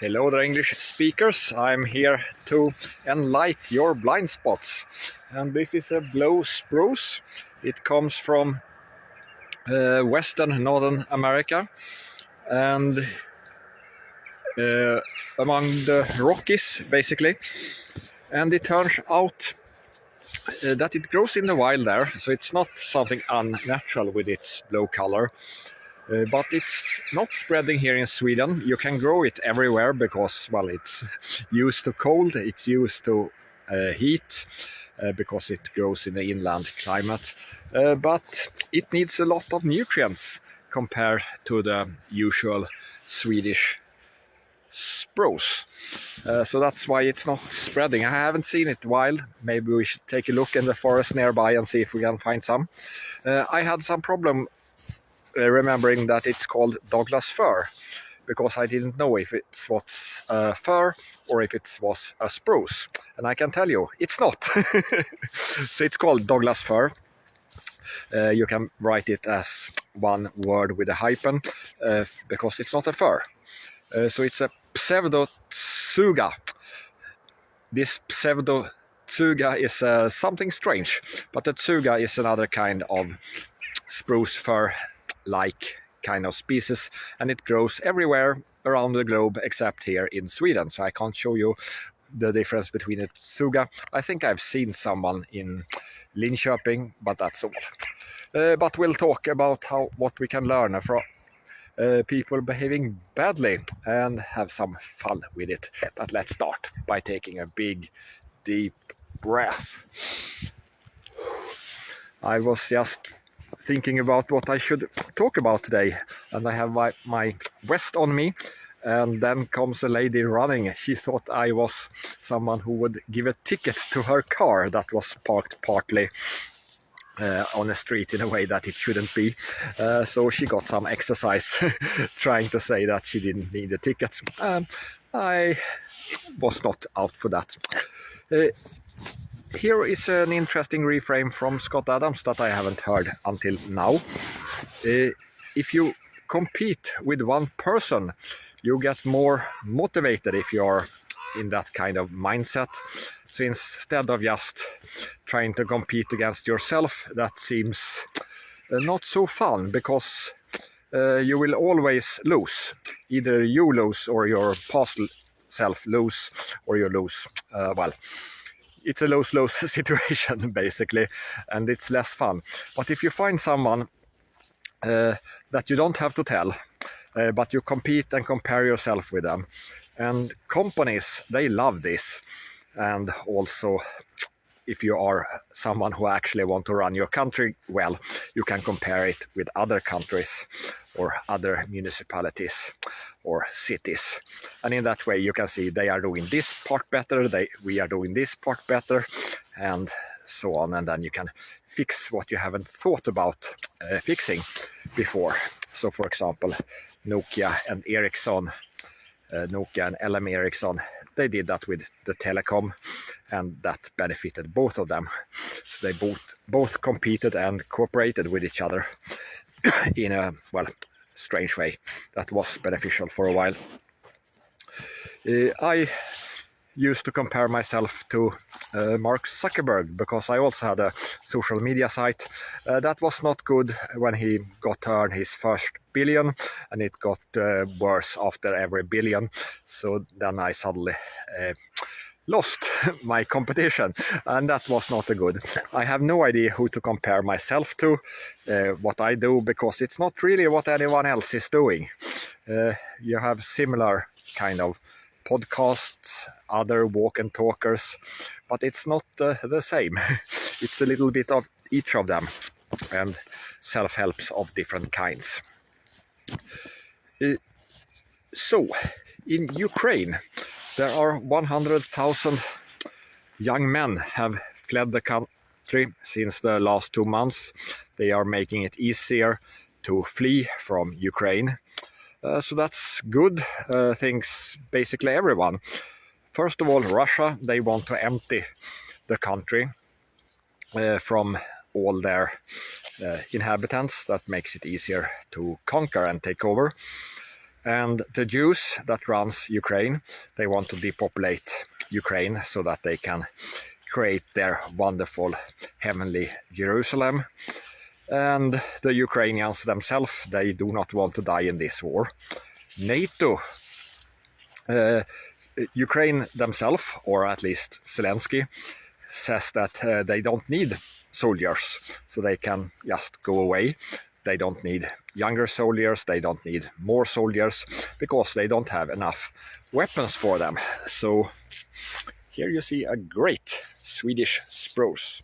Hello there, English speakers. I'm here to enlighten your blind spots. And this is a blue spruce. It comes from Western Northern America. And among the Rockies, basically. And it turns out that it grows in the wild there. So it's not something unnatural with its blue color. But it's not spreading here in Sweden. You can grow it everywhere because, well, it's used to cold, it's used to heat, because it grows in the inland climate. But it needs a lot of nutrients compared to the usual Swedish spruce. So that's why it's not spreading. I haven't seen it wild. Maybe we should take a look in the forest nearby and see if we can find some. I had some problem remembering that it's called Douglas fir, because I didn't know if it was a fir or if it was a spruce. And I can tell you, it's not. So it's called Douglas fir. You can write it as one word with a hyphen, because it's not a fir. So it's a pseudotsuga. This pseudotsuga is something strange, but the tsuga is another kind of spruce fir like kind of species, and it grows everywhere around the globe except here in Sweden. So I can't show you the difference between a tsuga. I think I've seen someone in Linköping, but that's all. But we'll talk about what we can learn from people behaving badly and have some fun with it. But let's start by taking a big deep breath. I was just thinking about what I should talk about today, and I have my vest on me, and then comes a lady running. She thought I was someone who would give a ticket to her car that was parked partly on a street in a way that it shouldn't be. So she got some exercise trying to say that she didn't need a ticket. I was not out for that. Here is an interesting reframe from Scott Adams that I haven't heard until now. If you compete with one person, you get more motivated if you're in that kind of mindset. So instead of just trying to compete against yourself, that seems not so fun, because you will always lose. Either you lose or your past self lose, or you lose. Well, it's a lose-lose situation, basically, and it's less fun. But if you find someone that you don't have to tell, but you compete and compare yourself with them, and companies, they love this. And also, if you are someone who actually want to run your country well, you can compare it with other countries or other municipalities or cities. And in that way you can see they are doing this part better, we are doing this part better, and so on. And then you can fix what you haven't thought about fixing before. So for example, Nokia and Ericsson, Nokia and LM Ericsson, they did that with the telecom, and that benefited both of them. So they both competed and cooperated with each other in a, well, strange way that was beneficial for a while. I used to compare myself to Mark Zuckerberg, because I also had a social media site. That was not good when he got to earn his first billion, and it got worse after every billion. So then I suddenly lost my competition, and that was not a good. I have no idea who to compare myself to, what I do, because it's not really what anyone else is doing. You have similar kind of podcasts, other walk and talkers, but it's not the same. It's a little bit of each of them, and self-helps of different kinds. So, in Ukraine, there are 100,000 young men have fled the country since the last 2 months. They are making it easier to flee from Ukraine. So that's good. Thanks basically everyone. First of all, Russia, they want to empty the country from all their inhabitants. That makes it easier to conquer and take over. And the Jews that runs Ukraine, they want to depopulate Ukraine so that they can create their wonderful heavenly Jerusalem. And the Ukrainians themselves, they do not want to die in this war. NATO, Ukraine themselves, or at least Zelensky, says that they don't need soldiers, so they can just go away. They don't need younger soldiers, they don't need more soldiers, because they don't have enough weapons for them. So here you see a great Swedish spruce.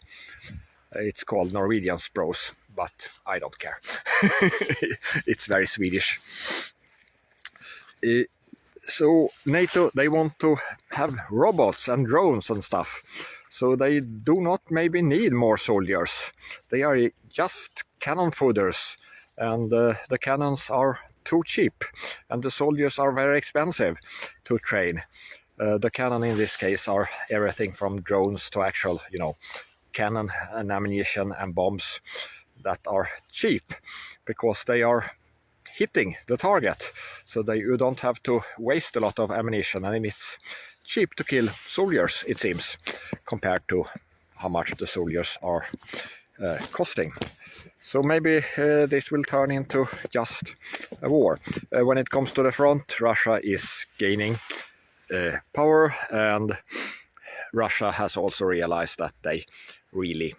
It's called Norwegian spruce, but I don't care. It's very Swedish. So NATO, they want to have robots and drones and stuff. So they do not maybe need more soldiers. They are just cannon fodders, and the cannons are too cheap, and the soldiers are very expensive to train. The cannon in this case are everything from drones to actual, cannon and ammunition and bombs that are cheap, because they are hitting the target, so you don't have to waste a lot of ammunition, and it's cheap to kill soldiers, it seems, compared to how much the soldiers are costing. So maybe this will turn into just a war. When it comes to the front, Russia is gaining power, and Russia has also realized that they really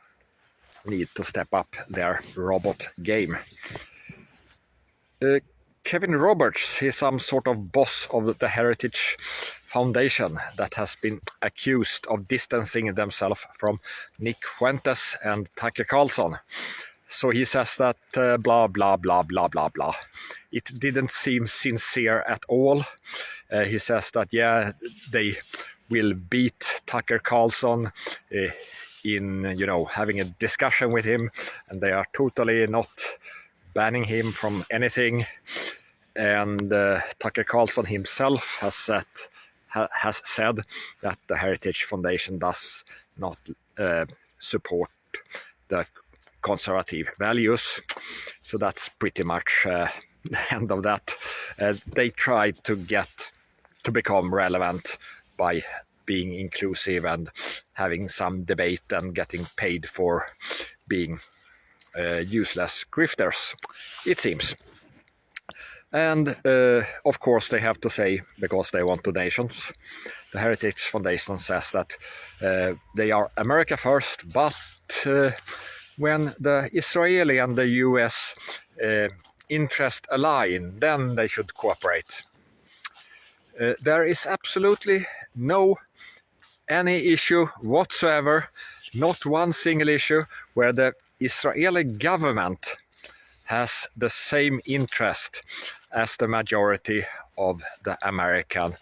need to step up their robot game. Kevin Roberts is some sort of boss of the Heritage Foundation that has been accused of distancing themselves from Nick Fuentes and Tucker Carlson. So he says that blah, blah, blah, blah, blah, blah. It didn't seem sincere at all. He says that, yeah, they will beat Tucker Carlson in, having a discussion with him, and they are totally not banning him from anything. And Tucker Carlson himself has said that the Heritage Foundation does not support the conservative values. So that's pretty much the end of that. They tried to become relevant by being inclusive and having some debate and getting paid for being useless grifters, it seems. And of course they have to say, because they want donations, the Heritage Foundation says that they are America first, but when the Israeli and the US interest align, then they should cooperate. There is absolutely any issue whatsoever, not one single issue, where the Israeli government has the same interest as the majority of the American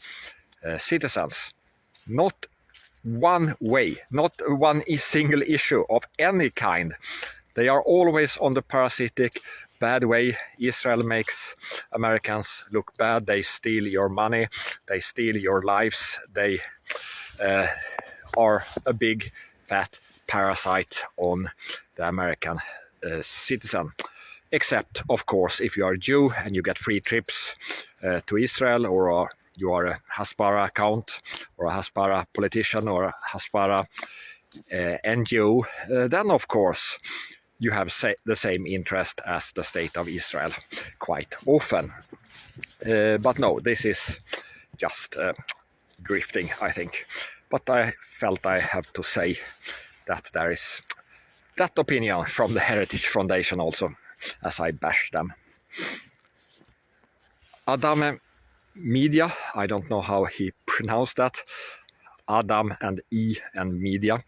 citizens. Not one way, not one single issue of any kind. They are always on the parasitic, bad way. Israel makes Americans look bad. They steal your money. They steal your lives. They are a big, fat parasite on the American citizen. Except, of course, if you are a Jew and you get free trips to Israel, or you are a Hasbara account, or a Hasbara politician, or a Hasbara NGO, then of course you have the same interest as the state of Israel quite often. But no, this is just grifting, I think. But I felt I have to say that there is that opinion from the Heritage Foundation also, as I bash them. Adam Media, I don't know how he pronounced that, Adam and E and Media.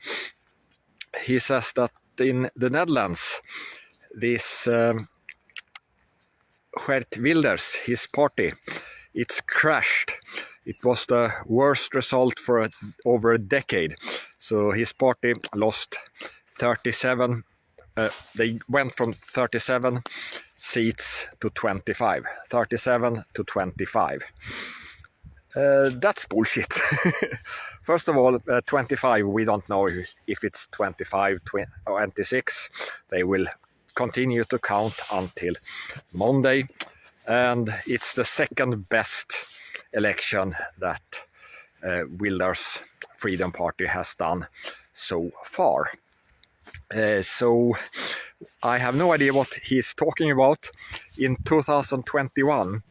He says that in the Netherlands, this Geert Wilders, his party, it's crashed. It was the worst result for over a decade. So his party lost 37. They went from 37 seats to 25. 37 to 25. That's bullshit. First of all, 25, we don't know if it's 25, 26. They will continue to count until Monday. and it's the second best election that Wilders Freedom Party has done so far. So I have no idea what he's talking about. In 2021,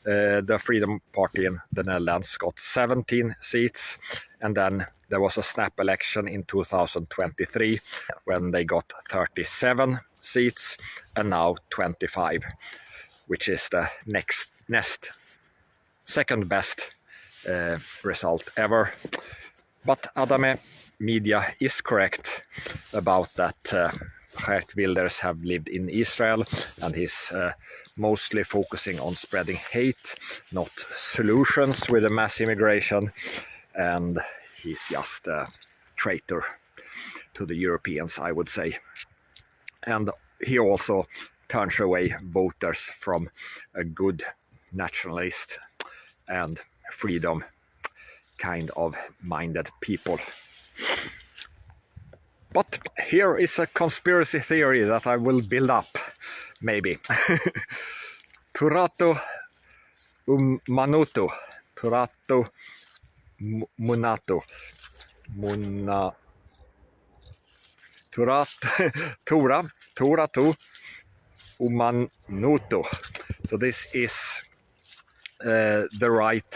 the Freedom Party in the Netherlands got 17 seats, and then there was a snap election in 2023 when they got 37 seats, and now 25, which is the next second best result ever. But Adame media is correct about that. Geert Wilders have lived in Israel, and he's mostly focusing on spreading hate, not solutions with the mass immigration, and he's just a traitor to the Europeans, I would say. And he also turns away voters from a good nationalist and freedom kind of minded people. But here is a conspiracy theory that I will build up, maybe. Turato manuto, turato munato, turatu umanuto. So this is the right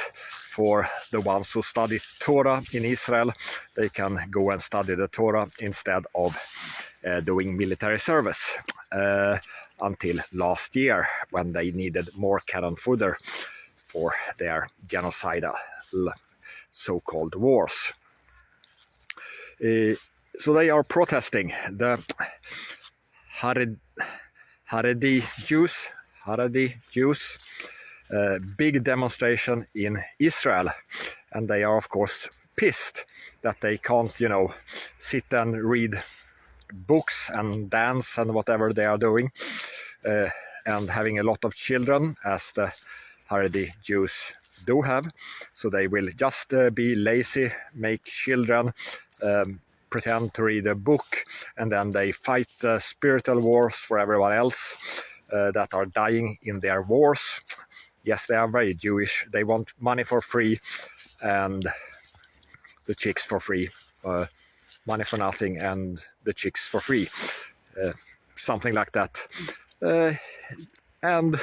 for the ones who study Torah in Israel. They can go and study the Torah instead of doing military service until last year, when they needed more cannon fodder for their genocidal so-called wars. So they are protesting. The Haredi Jews, big demonstration in Israel, and they are of course pissed that they can't, sit and read books and dance and whatever they are doing, and having a lot of children, as the Haredi Jews do have. So they will just be lazy, make children pretend to read a book, and then they fight spiritual wars for everyone else that are dying in their wars. Yes, they are very Jewish. They want money for free and the chicks for free. Money for nothing and the chicks for free. Something like that. And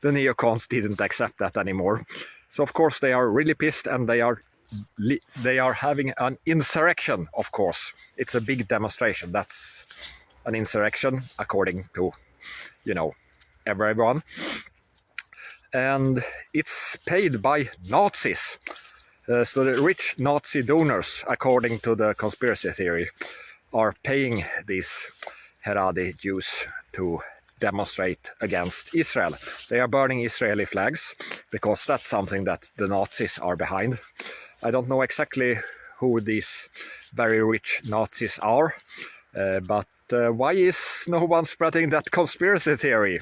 the neocons didn't accept that anymore. So of course they are really pissed, and they are having an insurrection, of course. It's a big demonstration. That's an insurrection according to, everyone. And it's paid by Nazis. So the rich Nazi donors, according to the conspiracy theory, are paying these Haredi Jews to demonstrate against Israel. They are burning Israeli flags because that's something that the Nazis are behind. I don't know exactly who these very rich Nazis are, but why is no one spreading that conspiracy theory?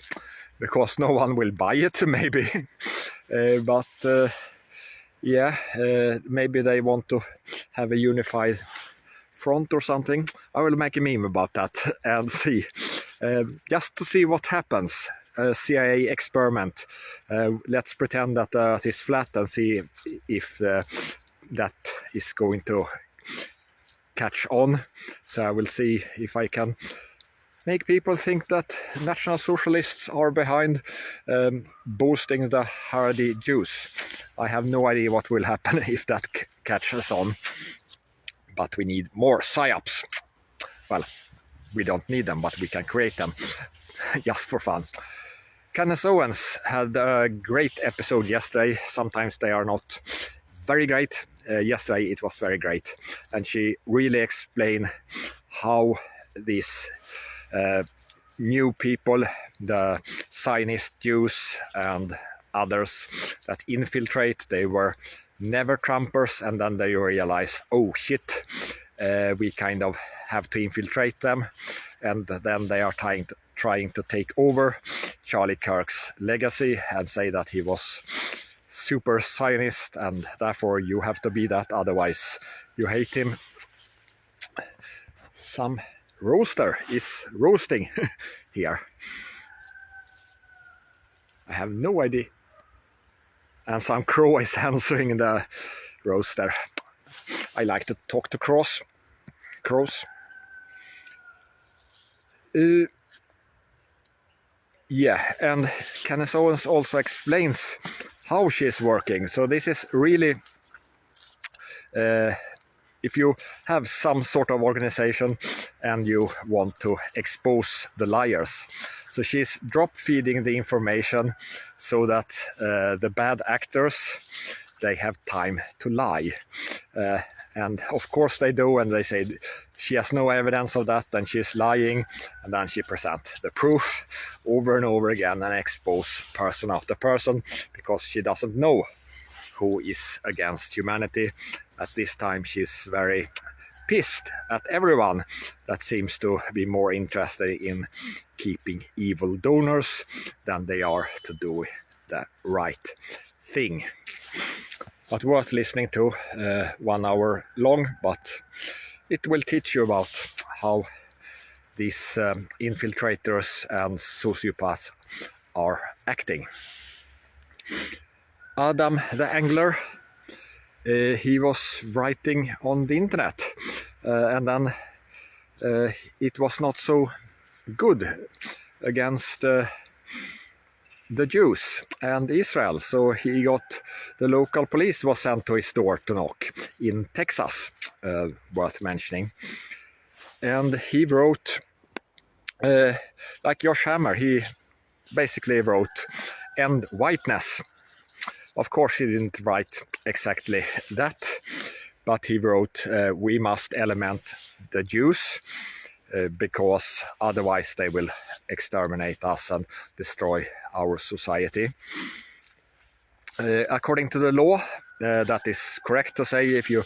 Because no one will buy it, maybe. Maybe they want to have a unified front or something. I will make a meme about that and see. Just to see what happens. A CIA experiment. Let's pretend that it is flat and see if that is going to catch on. So I will see if I can make people think that National Socialists are behind boosting the Haredi Jews. I have no idea what will happen if that catches on. But we need more psyops. Well, we don't need them, but we can create them just for fun. Candace Owens had a great episode yesterday. Sometimes they are not very great. Yesterday it was very great. And she really explained how these new people, the Zionist Jews and others that infiltrate, they were never Trumpers, and then they realized, oh shit, we kind of have to infiltrate them, and then they are trying to take over Charlie Kirk's legacy and say that he was super Zionist and therefore you have to be that, otherwise you hate him. Some roaster is roasting here. I have no idea. And some crow is answering the roaster. I like to talk to crows. Yeah, and Candace Owens also explains how she's working. So this is really, if you have some sort of organization and you want to expose the liars. So she's drop feeding the information so that the bad actors, they have time to lie. And of course they do, and they say she has no evidence of that, and she's lying, and then she presents the proof over and over again and expose person after person because she doesn't know who is against humanity. At this time she's very pissed at everyone that seems to be more interested in keeping evil donors than they are to do the right thing. But worth listening to, 1 hour long, but it will teach you about how these infiltrators and sociopaths are acting. Adam the Angler, he was writing on the internet, and then it was not so good against the Jews and Israel, so he got the local police was sent to his door to knock in Texas, worth mentioning. And he wrote, like Josh Hammer, he basically wrote "end whiteness." Of course he didn't write exactly that, but he wrote we must eliminate the Jews because otherwise they will exterminate us and destroy our society. According to the law, that is correct to say if you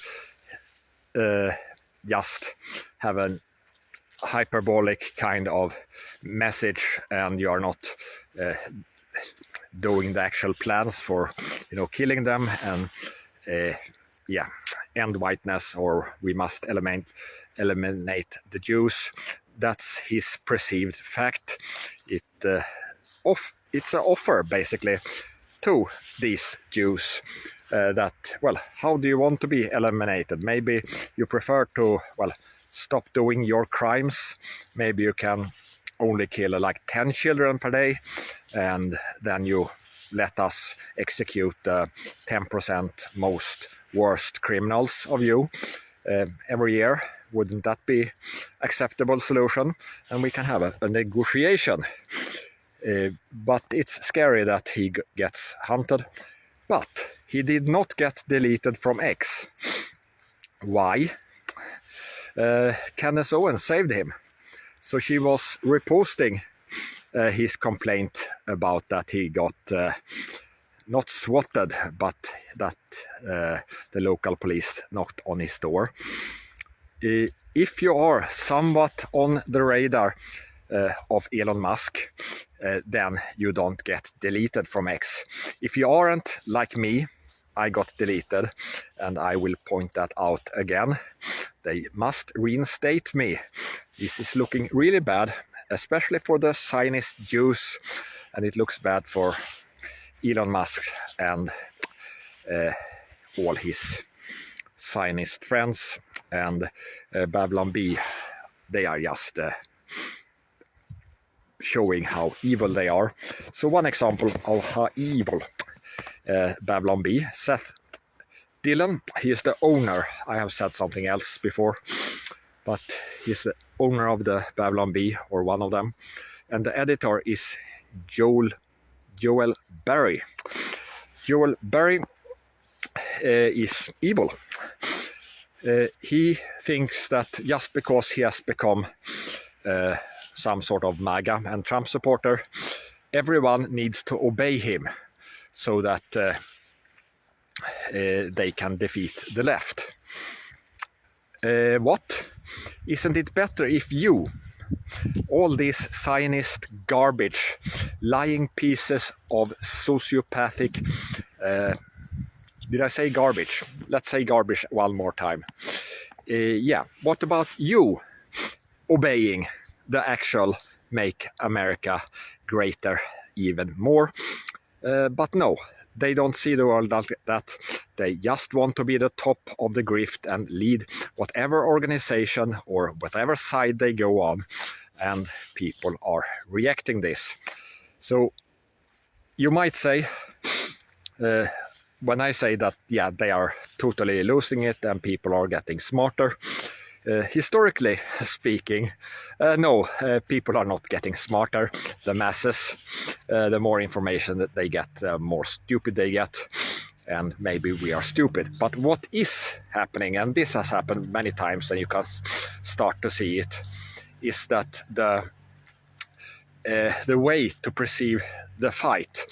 just have a hyperbolic kind of message and you are not doing the actual plans for killing them and end whiteness, or we must eliminate the Jews. That's his perceived fact. It's an offer basically to these Jews that, well, how do you want to be eliminated? Maybe you prefer to, well, stop doing your crimes. Maybe you can only kill like 10 children per day, and then you let us execute the 10% most worst criminals of you every year. Wouldn't that be acceptable solution? And we can have a negotiation. But it's scary that he gets hunted. But he did not get deleted from X. Why? Candace Owens saved him. So she was reposting his complaint about that he got not swatted, but that the local police knocked on his door. If you are somewhat on the radar of Elon Musk, then you don't get deleted from X. If you aren't like me, I got deleted, and I will point that out again. They must reinstate me. This is looking really bad, especially for the Zionist Jews, and it looks bad for Elon Musk and all his Zionist friends, and Babylon Bee. They are just showing how evil they are. So one example of how evil Babylon Bee, Seth Dillon, he is the owner. I have said something else before, but he's the owner of the Babylon Bee, or one of them, and the editor is Joel Berry. Joel Berry is evil. He thinks that just because he has become some sort of MAGA and Trump supporter, everyone needs to obey him so that they can defeat the left. What? Isn't it better if you, all this Zionist garbage, lying pieces of sociopathic, did I say garbage? Let's say garbage one more time. What about you obeying the actual Make America Greater even more? But no, they don't see the world like that. They just want to be the top of the grift and lead whatever organization or whatever side they go on. And people are reacting this. So you might say, when I say that, yeah, they are totally losing it and people are getting smarter, historically speaking, no, people are not getting smarter. The masses, the more information that they get, the more stupid they get, and maybe we are stupid. But what is happening, and this has happened many times and you can start to see it, is that the way to perceive the fight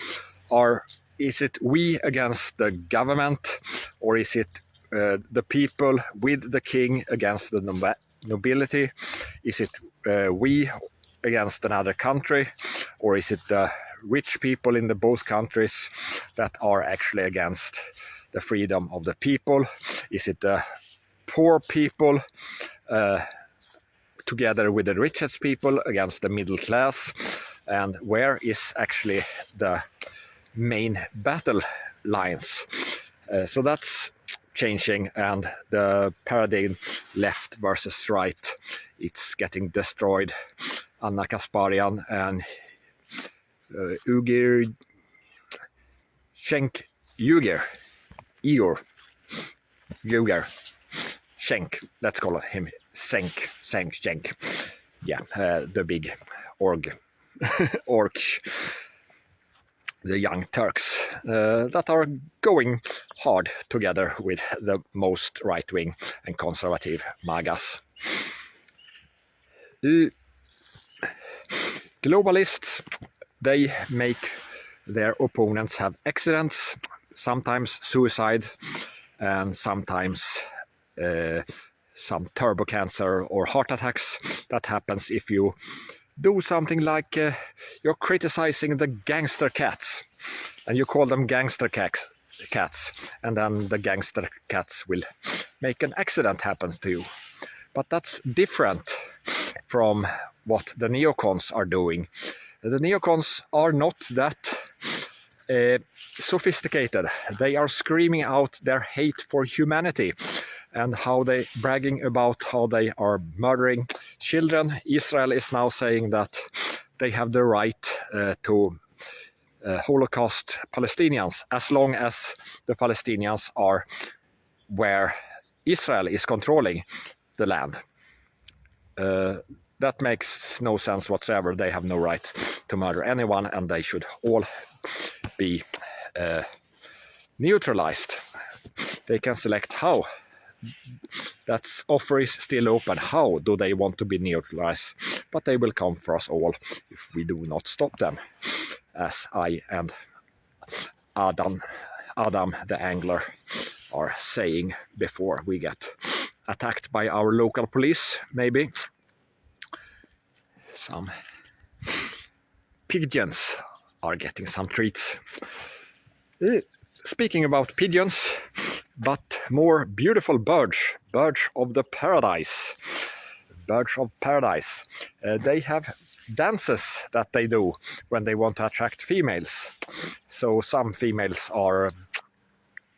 is it we against the government, or is it the people with the king against the nobility? Is it we against another country, or is it the rich people in the both countries that are actually against the freedom of the people? Is it the poor people together with the richest people against the middle class? And where is actually the main battle lines? So that's changing, and the paradigm left versus right, it's getting destroyed. Anna Kasparian and Igor Schenk, let's call him Schenk. Yeah, the big orc, the young Turks that are going hard together with the most right-wing and conservative MAGAs. Globalists, they make their opponents have accidents, sometimes suicide, and sometimes some turbo cancer or heart attacks. That happens if you do something like you're criticizing the gangster cats and you call them gangster cats, and then the gangster cats will make an accident happen to you. But that's different from what the neocons are doing. The neocons are not that sophisticated. They are screaming out their hate for humanity and how they bragging about how they are murdering children. Israel is now saying that they have the right to Holocaust Palestinians as long as the Palestinians are where Israel is controlling the land. That makes no sense whatsoever. They have no right to murder anyone, and they should all be neutralized. They can select how. That offer is still open. How do they want to be neutralized? But they will come for us all if we do not stop them, as I and Adam the angler are saying before we get attacked by our local police, maybe. Some pigeons are getting some treats. Speaking about pigeons, but more beautiful birds of the paradise. Birds of paradise. They have dances that they do when they want to attract females. So some females are,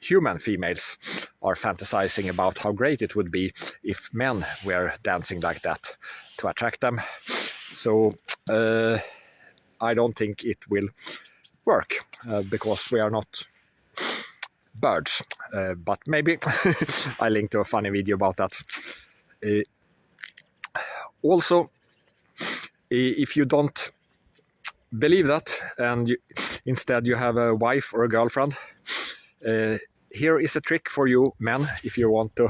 human females, are fantasizing about how great it would be if men were dancing like that to attract them. So I don't think it will work because we are not birds, but maybe. I linked to a funny video about that. Also, if you don't believe that and instead you have a wife or a girlfriend, here is a trick for you men if you want to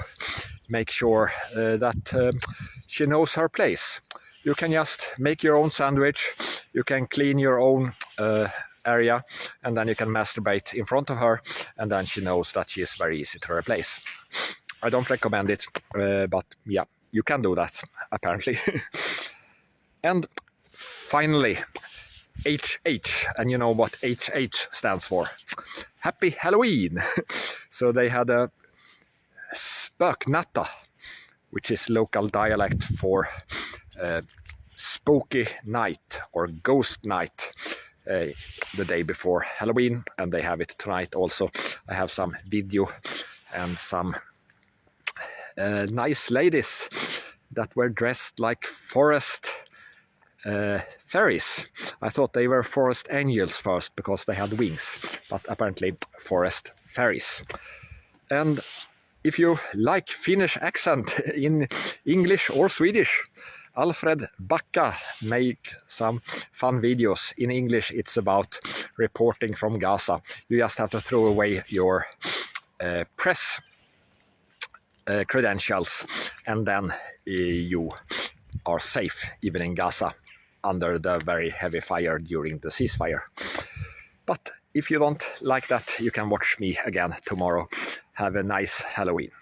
make sure that she knows her place. You can just make your own sandwich, you can clean your own area, and then you can masturbate in front of her, and then she knows that she is very easy to replace. I don't recommend it, but yeah, you can do that, apparently. And finally, HH, and you know what HH stands for? Happy Halloween! So they had a spöknatta, which is local dialect for spooky night or ghost night. the day before Halloween, and they have it tonight also. I have some video and some nice ladies that were dressed like forest fairies. I thought they were forest angels first because they had wings, but apparently forest fairies. And if you like Finnish accent in English or Swedish, Alfred Backa make some fun videos. In English, it's about reporting from Gaza. You just have to throw away your press credentials, and then you are safe, even in Gaza, under the very heavy fire during the ceasefire. But if you don't like that, you can watch me again tomorrow. Have a nice Halloween.